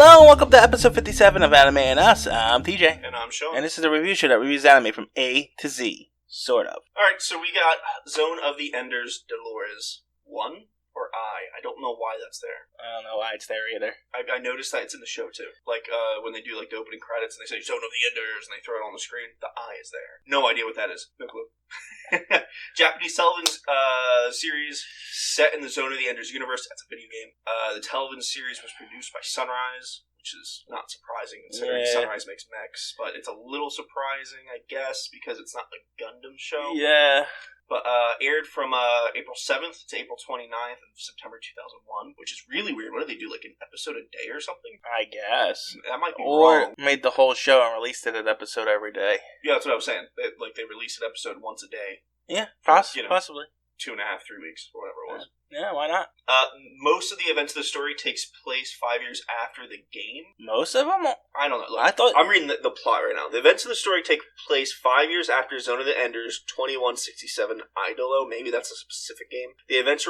Hello and welcome to episode 57 of Anime and Us. I'm TJ. And I'm Shawn. And this is a review show that reviews anime from A to Z. Sort of. Alright, so we got Zone of the Enders Delores 1 or I. I don't know why that's there. I don't know why it's there either. I noticed that it's in the show too. Like when they do like the opening credits and they say Zone of the Enders and they throw it on the screen, the I is there. No idea what that is. No clue. Japanese television series set in the Zone of the Enders universe. That's a video game. The television series was produced by Sunrise, which is not surprising considering Sunrise makes mechs, but it's a little surprising, I guess, because it's not the Gundam show. Yeah. But aired from April 7th to April 29th of September 2001, which is really weird. What did they do, like an episode a day or something? I guess. That might be Or wrong. made the whole show and released it an episode every day. Yeah, that's what I was saying. They released an episode once a day. Yeah, possibly. 2.5, 3 weeks, or whatever it was. Yeah, why not? Most of the events of the story takes place 5 years after the game. Most of them? I don't know. Look, I thought... I'm reading the plot right now. The events of the story take place 5 years after Zone of the Enders 2167 Idolo. Maybe that's a specific game. The events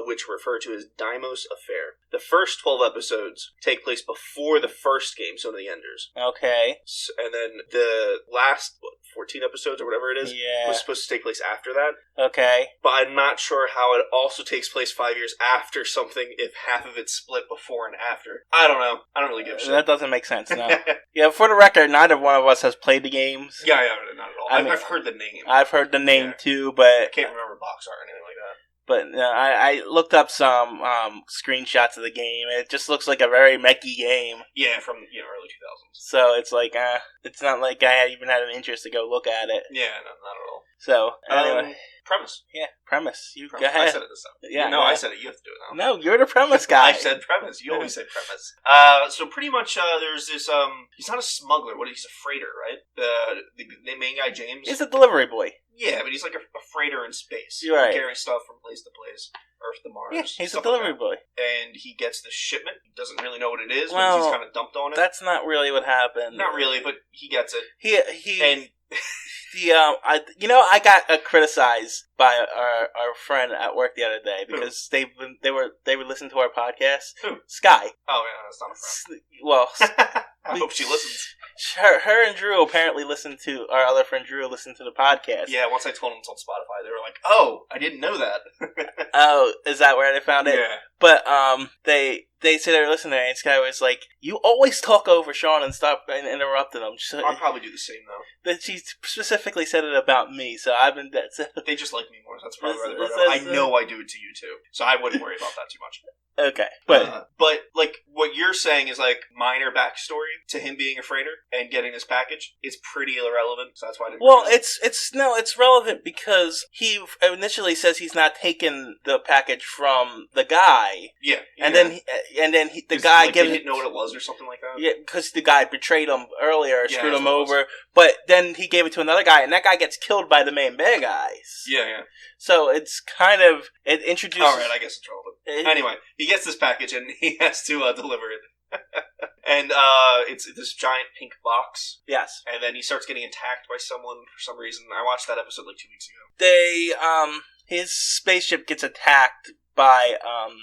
which refer to as Daimos Affair. The first 12 episodes take place before the first game, Zone of the Enders. Okay. And then the last 14 episodes or whatever it is was supposed to take place after that. Okay. But I'm not sure how it also takes place 5 years after something if half of it's split before and after. I don't know. I don't really give a shit. That doesn't make sense, no. Yeah, for the record, neither one of us has played the games. Yeah, not at all. I've heard the name. I've heard the name too, but... I can't remember box art or anything like that. But I looked up some screenshots of the game, and it just looks like a very mechy game. Yeah, from early 2000s. So it's like, it's not like I even had an interest to go look at it. Yeah, no, not at all. So, anyway. Premise. Yeah, premise. You premise. go ahead. I said it this time. Yeah, no, I said it. You have to do it now. No, you're the premise guy. I said premise. You always say premise. So pretty much, there's this, he's not a smuggler. He's a freighter, right? The main guy, James. He's a delivery boy. Yeah, but he's like a freighter in space. You're right. Carrying stuff from place to place. Earth to Mars. Yeah, he's a delivery boy. And he gets the shipment. He doesn't really know what it is, well, but he's kind of dumped on it. That's not really what happened. Not really, but he gets it. I got criticized by our friend at work the other day because they were listening to our podcast. Who? Sky. Oh yeah, that's not a friend. Well, I hope she listens. Her and Drew apparently listened to our other friend Drew listened to the podcast. Yeah, once I told them it's on Spotify, they were like, "Oh, I didn't know that." Oh, is that where they found it? Yeah. But they said they were listening, and Sky was like, "You always talk over Shawn and stop and interrupting him." I'll probably do the same though. But she specifically said it about me, so I've been. They just like me more. That's probably why they brought it up. I know I do it to you too, so I wouldn't worry about that too much. Okay, but like what you're saying is like minor backstory to him being a freighter and getting this package. It's pretty irrelevant, so that's why I didn't. Well, it's relevant because he initially says he's not taking the package from the guy. Yeah, and then the guy like, gives he didn't know what it was or something like that. Yeah, because the guy betrayed him earlier, screwed him over. But then he gave it to another guy, and that guy gets killed by the main bad guys. Yeah. So it's kind of it introduces. All right, I guess it's relevant. Anyway, he gets this package and he has to deliver it, and it's this giant pink box. Yes, and then he starts getting attacked by someone for some reason. I watched that episode like 2 weeks ago. His spaceship gets attacked by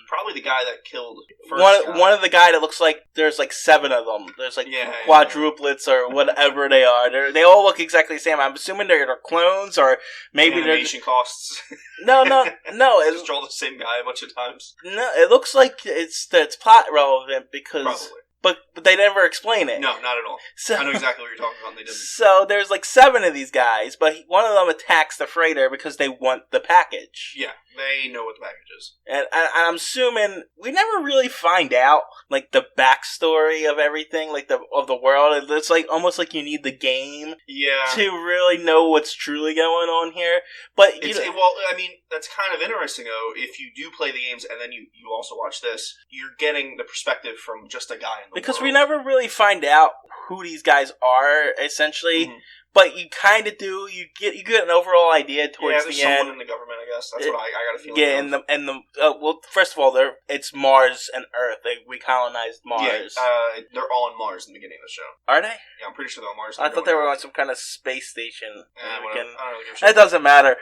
probably the guy that killed one of the guy that looks like there's like 7 of them. There's like quadruplets or whatever they are. They all look exactly the same. I'm assuming they're clones or maybe animation costs. No. Just draw the same guy a bunch of times. No, it looks like it's plot relevant because. Probably. But they never explain it. No, not at all. So, I know exactly what you're talking about, and they didn't. So there's like 7 of these guys, but one of them attacks the freighter because they want the package. Yeah, they know what the package is. And I'm assuming we never really find out like the backstory of everything, like of the world. It's like almost like you need the game, to really know what's truly going on here. But that's kind of interesting though. If you do play the games and then you also watch this, you're getting the perspective from just a guy in the because world. we never really find out who these guys are essentially. Mm-hmm. but you kind of do. You get an overall idea towards the end. Someone in the government, I guess. That's what I got a feeling. Yeah, and the well, first of all, it's Mars and Earth. We colonized Mars. Yeah, they're all on Mars in the beginning of the show. Are they? Yeah, I'm pretty sure they're on Mars. I thought they were on some kind of space station. I don't know. It doesn't matter.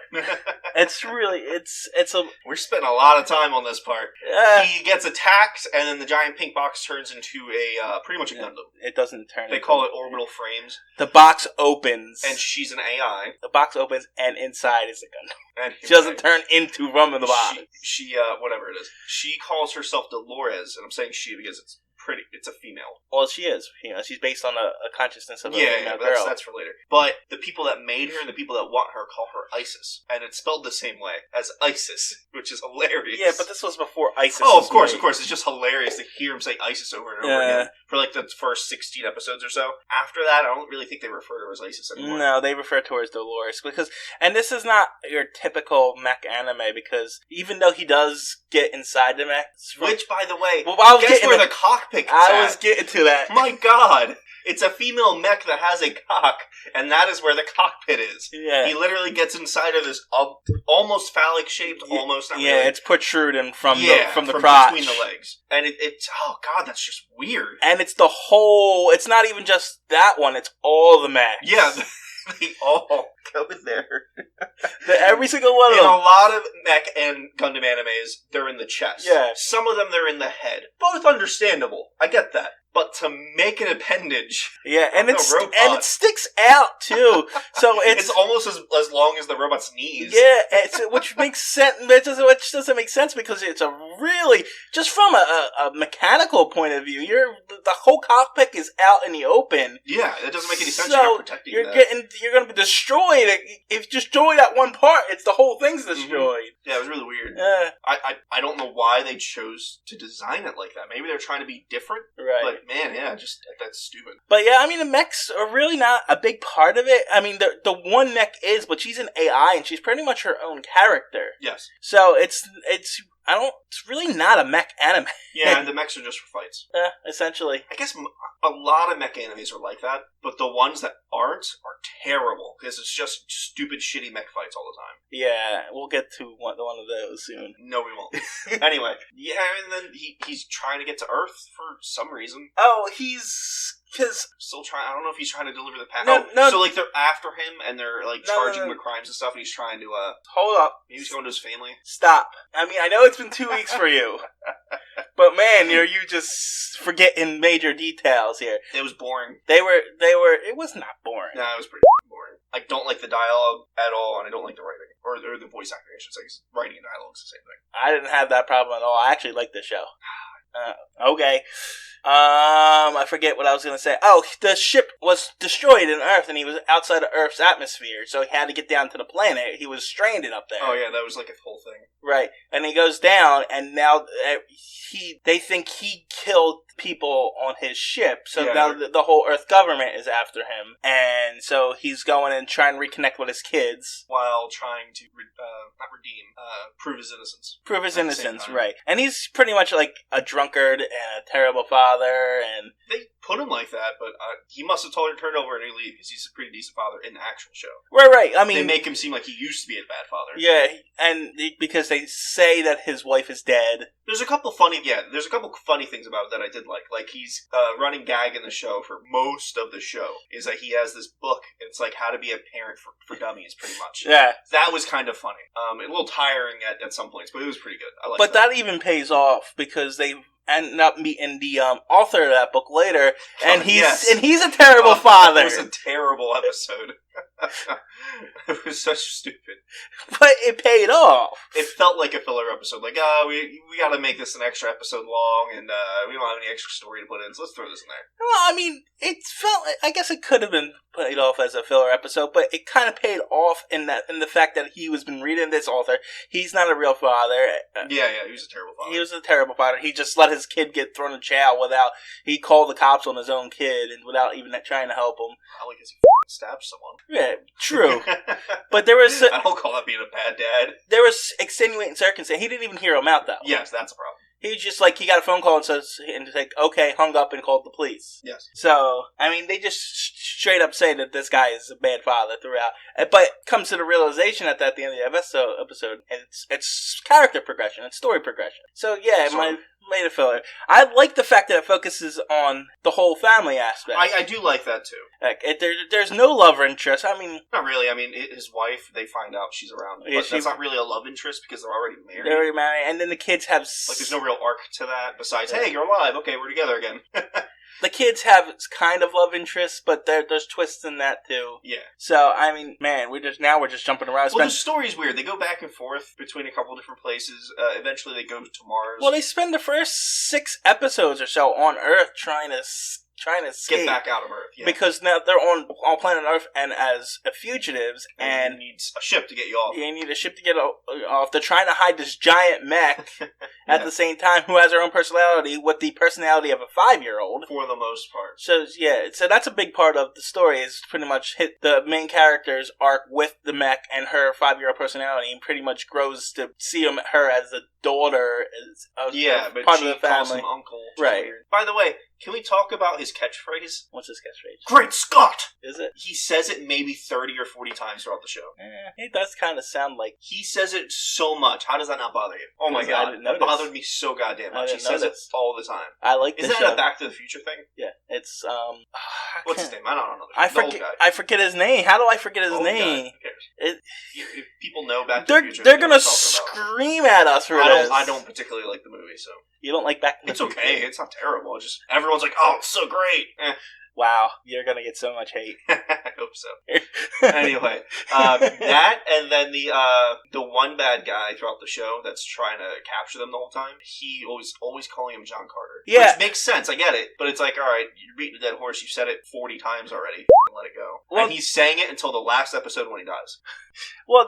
It's really it's a. We're spending a lot of time on this part. He gets attacked, and then the giant pink box turns into a pretty much a Gundam. It doesn't turn. They call it orbital frames. The box opens, and she's an AI. The box opens, and inside is a Gundam. And she doesn't turn into from the box. She whatever it is. She calls herself Delores, and I'm saying she because it's a female. Well, she is. She's based on a consciousness of a female girl. That's for later. But the people that made her and the people that want her call her Isis, and it's spelled the same way as ISIS, which is hilarious. Yeah, but this was before ISIS. Oh, of course. It's just hilarious to hear him say ISIS over and over again for like the first 16 episodes or so. After that, I don't really think they refer to her as ISIS anymore. No, they refer to her as Delores and this is not your typical mech anime because even though he does get inside the mech, which by the way, guess where the cockpit. I was getting to that. My God. It's a female mech that has a cock, and that is where the cockpit is. Yeah. He literally gets inside of this almost phallic shaped, almost. Not really. It's protruding from the crotch. Between the legs. And it's, oh God, that's just weird. And it's the whole, it's not even just that one, it's all the mechs. Yeah, they all go in there. Every single one of them. In a lot of mech and Gundam animes, they're in the chest. Yeah. Some of them, they're in the head. Both understandable. I get that. But to make an appendage, and it sticks out too. So it's almost as long as the robot's knees. Yeah, which makes sense. Which doesn't make sense because it's a really just from a mechanical point of view. The whole cockpit is out in the open. Yeah, it doesn't make any sense. So you're not protecting you're going to be destroyed. If you destroy that one part, it's the whole thing's destroyed. Mm-hmm. Yeah, it was really weird. I don't know why they chose to design it like that. Maybe they're trying to be different, right? But man, just that's stupid. But yeah, I mean, the mechs are really not a big part of it. I mean, the one mech is, but she's an AI, and she's pretty much her own character. Yes. So it's really not a mech anime. Yeah, and the mechs are just for fights. Yeah, essentially. I guess a lot of mech animes are like that, but the ones that aren't are terrible because it's just stupid, shitty mech fights all the time. Yeah, we'll get to one of those soon. No, we won't. Anyway, yeah, and then he's trying to get to Earth for some reason. Oh, he's... Still trying. I don't know if he's trying to deliver the package. No. So like they're after him and they're like charging him with crimes and stuff. And he's trying to. Hold up. Maybe he's going to his family. Stop. I mean, I know it's been 2 weeks for you, but man, you just forgetting major details here. It was boring. They were. It was not boring. No, it was pretty boring. I don't like the dialogue at all, and I don't like the writing or the voice acting. I should say, writing and dialogue is the same thing. I didn't have that problem at all. I actually liked the show. Okay. I forget what I was going to say. Oh, the ship was destroyed in Earth, and he was outside of Earth's atmosphere, so he had to get down to the planet. He was stranded up there. Oh, yeah, that was like a whole thing. Right. And he goes down, and now they think he killed people on his ship, so now the whole Earth government is after him, and so he's going and trying to reconnect with his kids. While trying to, prove his innocence. Prove his innocence, right. And he's pretty much like a drunkard and a terrible father, and... They put him like that, but he must have told her to turn over and leave, because he's a pretty decent father in the actual show. Right. I mean... They make him seem like he used to be a bad father. Yeah, and because they say that his wife is dead. There's a couple funny things about it that I did like. Like, he's running gag in the show for most of the show, is that he has this book, it's like how to be a parent for dummies, pretty much. Yeah. That was kind of funny. A little tiring at some points, but it was pretty good. I liked that. But that even pays off, because they end up meeting the author of that book later, and he's a terrible father. It was a terrible episode. It was so stupid. But it paid off. It felt like a filler episode. Like, we gotta make this an extra episode long, and we don't have any extra story to put in, so let's throw this in there. Well, I mean, it felt... I guess it could have been paid off as a filler episode, but it kind of paid off in the fact that he was been reading this author. He's not a real father. Yeah, he was a terrible father. He was a terrible father. He just let his kid get thrown in jail he called the cops on his own kid, and without even trying to help him. Probably because he stabbed someone. Yeah, true. But there was... I don't call that being a bad dad. There was extenuating circumstances. He didn't even hear him out, though. Yes, that's a problem. He just, like, he got a phone call and says, and he's like, okay, hung up and called the police. Yes. So, I mean, they just straight up say that this guy is a bad father throughout. But comes to the realization at the end of the episode, and it's character progression, it's story progression. So, yeah, it made a filler. I like the fact that it focuses on the whole family aspect. I do like that, too. Like, there's no love interest. I mean... Not really. I mean, his wife, they find out she's around. But that's not really a love interest because they're already married. They're already married, and then the kids have... Like, there's no real arc to that besides, hey, you're alive. Okay, we're together again. The kids have kind of love interests, but there's twists in that too. Yeah. So I mean, man, we're just jumping around. Well, the story's weird. They go back and forth between a couple different places. Eventually, they go to Mars. Well, they spend the first 6 episodes or so on Earth trying to escape. Get back out of Earth, yeah. Because now they're on planet Earth and as fugitives, and you need a ship to get you off. You need a ship to get off. They're trying to hide this giant mech at the same time, who has her own personality with the personality of a 5-year-old. For the most part. So, yeah, so that's a big part of the story, is pretty much hit the main character's arc with the mech and her 5-year-old personality, and pretty much grows to see her as a daughter, but part she of the family. Calls him uncle. Right. Weird. By the way, can we talk about his catchphrase? What's his catchphrase? Great Scott! Is it? He says it maybe 30 or 40 times throughout the show. It does kind of sound like... He says it so much. How does that not bother you? Oh my god. That bothered me so goddamn much. He says it all the time. I like this. Isn't that a Back to the Future thing? Yeah. It's, what's his name? I don't know. I forget his name. How do I forget his name? God, who cares? If people know Back to the Future... They're gonna scream at us for this. I don't particularly like the movie, so... You don't like Back to the Future? It's okay. It's not terrible. Just everyone's like, oh, it's so great. Wow, you're gonna get so much hate. I hope so. Anyway, that and then the one bad guy throughout the show that's trying to capture them the whole time. He always calling him John Carter. Yeah, which makes sense. I get it, but it's like, all right, you're beating a dead horse. You said it 40 times already. Let it go. Well, and he's saying it until the last episode when he dies. Well,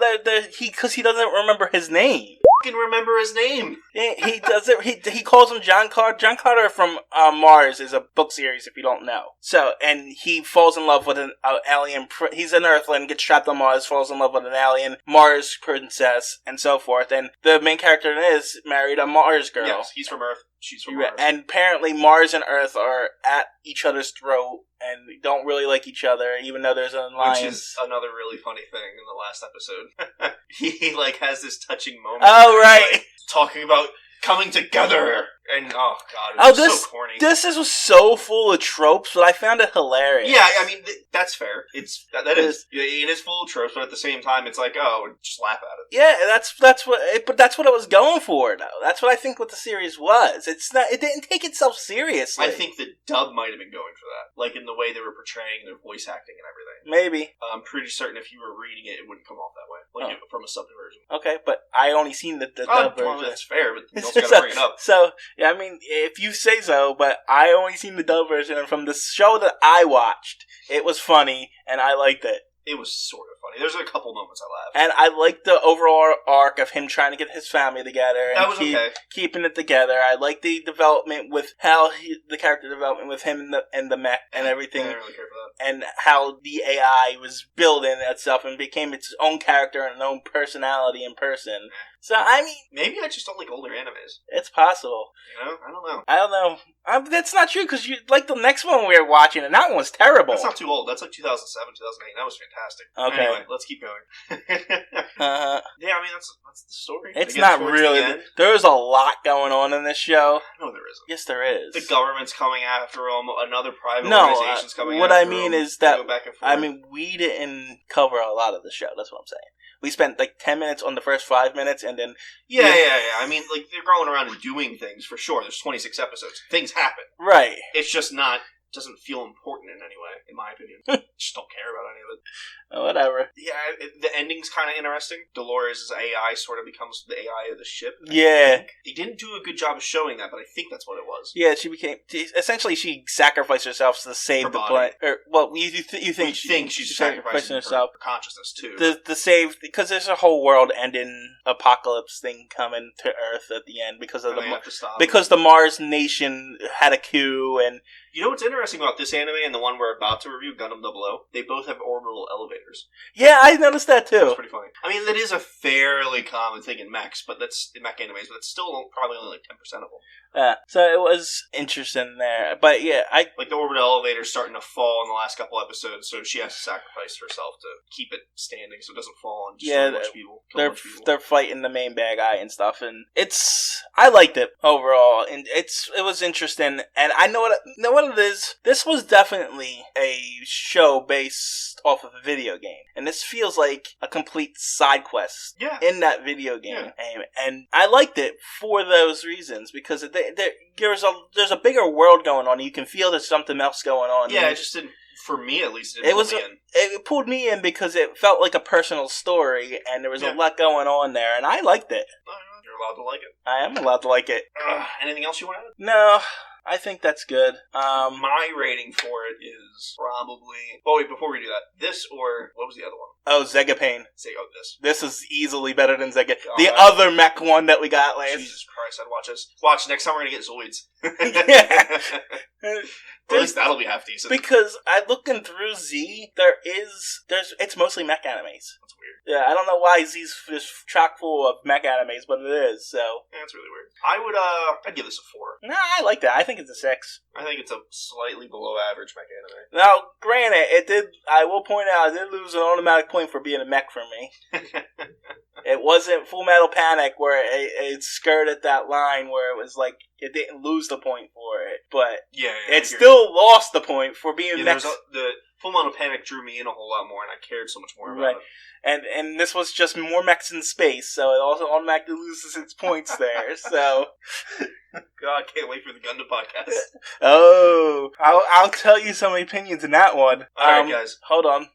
because he doesn't remember his name. Remember his name. He does it. He calls him John Carter. John Carter from Mars is a book series, if you don't know. So, and he falls in love with an alien. He's an Earthling, gets trapped on Mars, falls in love with an alien Mars princess, and so forth. And the main character is married a Mars girl. Yes, he's from Earth. She's from Mars. And apparently Mars and Earth are at each other's throat and don't really like each other, even though there's an alliance. Which is another really funny thing in the last episode. he has this touching moment. Oh, right. Talking about coming together. And, oh, God, it was so corny. This was so full of tropes, but I found it hilarious. Yeah, I mean, that's fair. It is full of tropes, but at the same time, it's like, oh, just laugh at it. Yeah, that's what it was going for, though. That's what I think what the series was. It didn't take itself seriously. I think the dub might have been going for that. Like, in the way they were portraying their voice acting and everything. Maybe. I'm pretty certain if you were reading it, it wouldn't come off that way. Like, from a subbed version. Okay, but I only seen the dub version. Well, that's fair, but you also gotta bring it up. So, yeah, I mean, if you say so, but I only seen the dub version, and from the show that I watched, it was funny, and I liked it. It was sort of funny. There's a couple moments I laughed. And I liked the overall arc of him trying to get his family together and keeping it together. I liked the development with the character development with him and the mech and everything. I didn't really care for that. And how the AI was building itself and became its own character and own personality in person. So, I mean... Maybe I just don't like older animes. It's possible. You know? I don't know. That's not true, because you like the next one we were watching, and that one was terrible. That's not too old. That's like 2007, 2008. That was fantastic. Okay. Anyway, let's keep going. Yeah, I mean, that's the story. It's not really... There's a lot going on in this show. No, there isn't. Yes, there is. The government's coming after them. Another private organization's coming after them. What I mean is that... Go back and forth. I mean, we didn't cover a lot of the show. That's what I'm saying. We spent like 10 minutes on the first 5 minutes, and then... Yeah. I mean, like, they're going around and doing things, for sure. There's 26 episodes. Things happen. Right. It's just not... doesn't feel important in any way, in my opinion. Just don't care about any of it. Whatever. Yeah, the ending's kind of interesting. Dolores' AI sort of becomes the AI of the ship. Yeah. They didn't do a good job of showing that, but I think that's what it was. Yeah, essentially she sacrificed herself to save the planet. Well, you think she's sacrificing herself. Her consciousness, too. The save, because there's a whole world-ending apocalypse thing coming to Earth at the end because of the Mars nation had a coup, and... You know what's interesting about this anime and the one we're about to review, Gundam 00, they both have orbital elevators. Yeah, I noticed that too. That's pretty funny. I mean, that is a fairly common thing in mechs, but that's in mech animes, but that's still probably only like 10% of them. So it was interesting there. But yeah, like the orbital elevator's starting to fall in the last couple episodes, so she has to sacrifice herself to keep it standing so it doesn't fall and destroy a bunch of people. They're fighting the main bad guy and stuff, and I liked it overall, and it was interesting. And I know what it is. This was definitely a show based off of a video game, and this feels like a complete side quest in that video game. Yeah. And I liked it for those reasons, because there's a bigger world going on. You can feel there's something else going on. Yeah, it just didn't. For me, at least, it pulled me in because it felt like a personal story, and there was a lot going on there, and I liked it. You're allowed to like it. I am allowed to like it. Anything else you want to add? No, I think that's good. My rating for it is probably... Oh, wait, before we do that, this or... What was the other one? Oh, Zegapane. This. This is easily better than Zega. The other mech one that we got last... Jesus Christ, I'd watch this. Watch, next time we're going to get Zoids. Yeah. Well, at least that'll be half decent. Because looking through Z, it's mostly mech animes. That's weird. Yeah, I don't know why Z's just chock full of mech animes, but it is, so... Yeah, that's really weird. I'd give this a 4. Nah, I like that. I think it's a 6. I think it's a slightly below average mech anime. Now, granted, I will point out, it did lose an automatic point for being a mech for me. It wasn't Full Metal Panic where it skirted that line where it was like, it didn't lose the point for it, but it still lost the point for being mech. The Full Metal Panic drew me in a whole lot more, and I cared so much more about it. And this was just more mechs in space, so it also automatically loses its points there. So, God, can't wait for the Gundam podcast. Oh, I'll tell you some opinions in that one. All right, guys, hold on.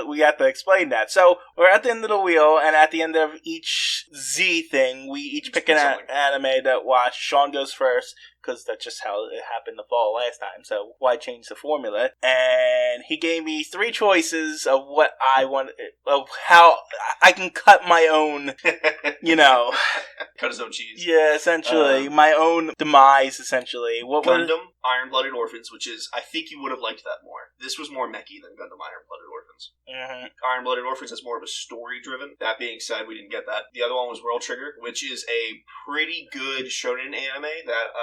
We have to explain that. So we're at the end of the wheel, and at the end of each Z thing, we each pick an anime to watch. Shawn goes first, because that's just how it happened to fall last time, so why change the formula? And he gave me 3 choices of what I want, of how I can cut my own, cut his own cheese. Yeah, essentially. My own demise, essentially. Gundam Iron-Blooded Orphans, which is, I think you would have liked that more. This was more mechy than Gundam Iron-Blooded Orphans. Mm-hmm. Iron-Blooded Orphans is more of a story-driven. That being said, we didn't get that. The other one was World Trigger, which is a pretty good shonen anime that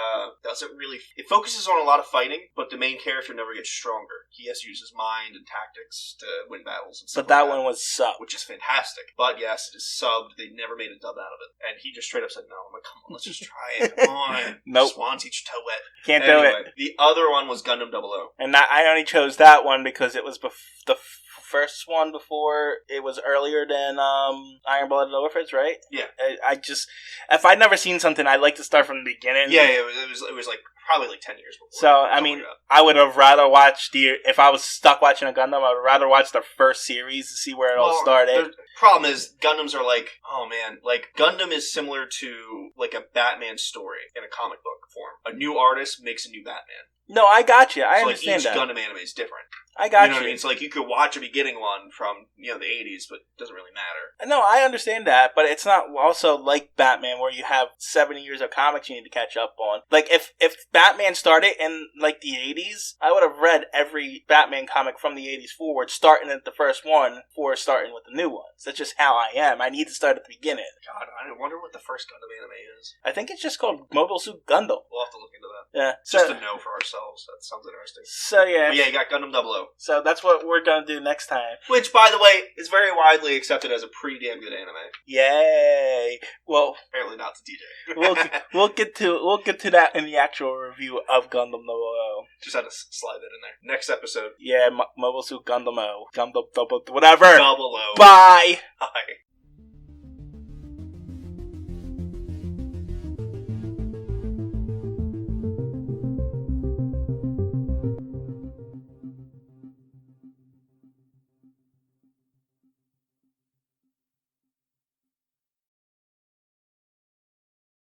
doesn't really... It focuses on a lot of fighting, but the main character never gets stronger. He has to use his mind and tactics to win battles and stuff. But that one was subbed. Which is fantastic. But yes, it is subbed. They never made a dub out of it. And he just straight up said, no. I'm like, come on, let's just try it. Come on. Nope. Swan teach toe wet. Can't do it. The other one was Gundam 00. And I only chose that one because it was the first one before it was earlier than Iron-Blooded Orphans, right? Yeah. If I'd never seen something, I'd like to start from the beginning. Yeah, it was like probably like 10 years before. So, I mean, I would have rather watched if I was stuck watching a Gundam, I would rather watch the first series to see where it all started. The problem is, Gundams are like, oh man, like, Gundam is similar to, like, a Batman story in a comic book form. A new artist makes a new Batman. No, I got you. I understand that. Each Gundam anime is different. I got you. Know what I mean? So, like, you could watch a beginning one from, the 80s, but it doesn't really matter. No, I understand that, but it's not also like Batman where you have 70 years of comics you need to catch up on. Like, if Batman started in, like, the 80s, I would have read every Batman comic from the 80s forward, starting at the first one, before starting with the new ones. That's just how I am. I need to start at the beginning. God, I wonder what the first Gundam anime is. I think it's just called Mobile Suit Gundam. We'll have to look into that. Yeah. Just to know for ourselves. That sounds interesting. So, yeah. But yeah, you got Gundam 00. So that's what we're going to do next time. Which, by the way, is very widely accepted as a pretty damn good anime. Yay! Well, apparently not to DJ. we'll get to that in the actual review of Gundam 00. Just had to slide that in there. Next episode. Yeah, Mobile Suit Gundam 0. Gundam whatever. 00. Bye. Bye.